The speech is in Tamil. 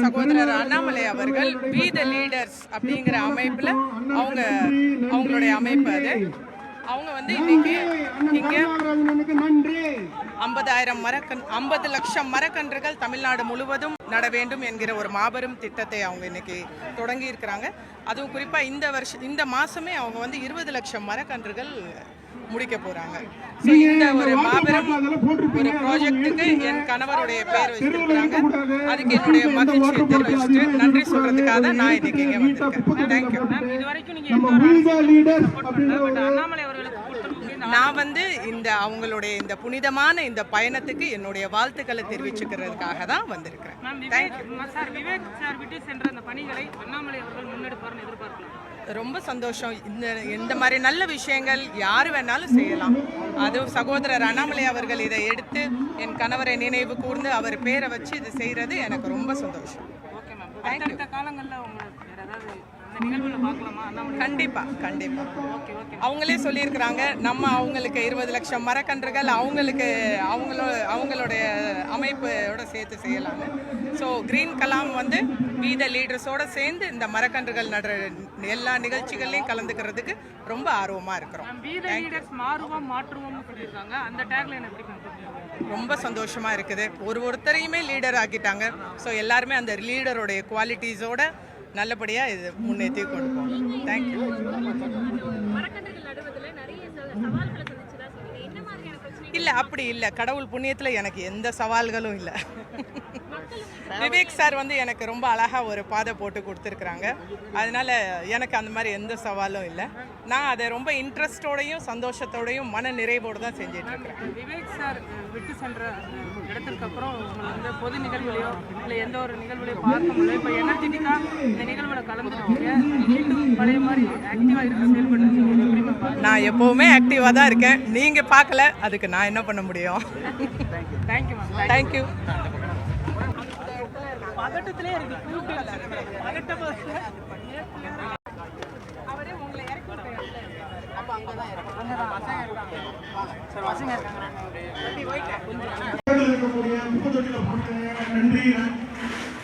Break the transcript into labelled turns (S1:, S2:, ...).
S1: சகோதரர் அண்ணாமலை அவர்கள் வி த லீடர்ஸ் அப்படிங்கிற அமைப்பில் அவங்களுடைய அமைப்பு அது. அவங்க வந்து இன்னைக்கு இங்கே 50 லட்சம் மரக்கன்றுகள் தமிழ்நாடு முழுவதும் நட வேண்டும் என்கிற ஒரு மாபெரும் திட்டத்தை அவங்க இன்னைக்கு தொடங்கி இருக்கிறாங்க. அதுவும் குறிப்பாக இந்த மாதமே அவங்க வந்து 20 லட்சம் மரக்கன்றுகள் முடிக்க போறாங்க. இந்த ஒரு மாபெரும் ஒரு ப்ராஜெக்ட்டுக்கு என் கணவருடைய பேர் வச்சிருக்காங்க. அதுக்கு என்னுடைய மகிழ்ச்சியை தெரிவிச்சுட்டு நன்றி சொல்றதுக்காக நான் இன்னைக்கு இங்கே வந்திருக்கேன். தேங்க்யூ. நான் வந்து அவங்களுடைய இந்த புனிதமான இந்த பயணத்துக்கு என்னுடைய வாழ்த்துக்களை தெரிவிச்சுக்கிறதுக்காக தான் வந்திருக்கிறேன். ரொம்ப சந்தோஷம். இந்த மாதிரி நல்ல விஷயங்கள் யார் வேணாலும் செய்யலாம். அதுவும் சகோதரர் அண்ணாமலை அவர்கள் இதை எடுத்து என் கணவரை நினைவு கூர்ந்து அவர் பேரை வச்சு இது செய்யறது எனக்கு ரொம்ப சந்தோஷம். கண்டிப்பா கண்டிப்பா அவங்களே சொல்லியிருக்கிறாங்க, நம்ம அவங்களுக்கு 20 லட்சம் மரக்கன்றுகள் அவங்களுடைய அமைப்போட சேர்த்து செய்யலாங்க. ஸோ கிரீன் கலாம் வந்து வி த லீடர்ஸோட சேர்ந்து இந்த மரக்கன்றுகள் நடுற எல்லா நிகழ்ச்சிகள்லையும் கலந்துக்கிறதுக்கு ரொம்ப ஆர்வமா இருக்கிறோம். ரொம்ப சந்தோஷமா இருக்குது. ஒருத்தரையுமே லீடர் ஆக்கிட்டாங்க. ஸோ எல்லாருமே அந்த லீடருடைய குவாலிட்டிஸோட நல்லபடியா இது முன்னேற்றி கொண்டு போகணும். தேங்க்யூ. இல்லை அப்படி இல்லை, கடவுள் புண்ணியத்தில் எனக்கு எந்த சவால்களும் இல்லை. விவேக் சார் வந்து எனக்கு ரொம்ப அழகாக ஒரு பாதை போட்டு கொடுத்துருக்குறாங்க. அதனால எனக்கு அந்த மாதிரி எந்த சவாலும் இல்லை. நான் அதை ரொம்ப இன்ட்ரெஸ்டோடையும் சந்தோஷத்தோடையும் மன நிறைவோடு தான் செஞ்சுட்டு இருக்கிறேன்.
S2: விவேக் சார் விட்டு சென்ற இடத்துக்கு அப்புறம் வந்து பொது நிகழ்வுலையோ இல்லை எந்த ஒரு நிகழ்வுலையோ பார்க்க முடியல. இப்போ எனர்ஜெட்டிக்காக இந்த நிகழ்வுல கலந்துருக்கீங்க, மீண்டும் பழைய மாதிரி ஆக்டிவாக இருக்க செயல்பட்டு
S1: நான் எப்போவுமே ஆக்டிவாக தான் இருக்கேன். நீங்கள் பார்க்கல, அதுக்கு நான் என்ன பண்ண முடியும்?
S2: Thank you ma'am.
S1: தேங்க்யூ.
S2: பதட்டத்திலே இருக்கு. அவரே உங்களை இறக்கி
S3: நன்றி.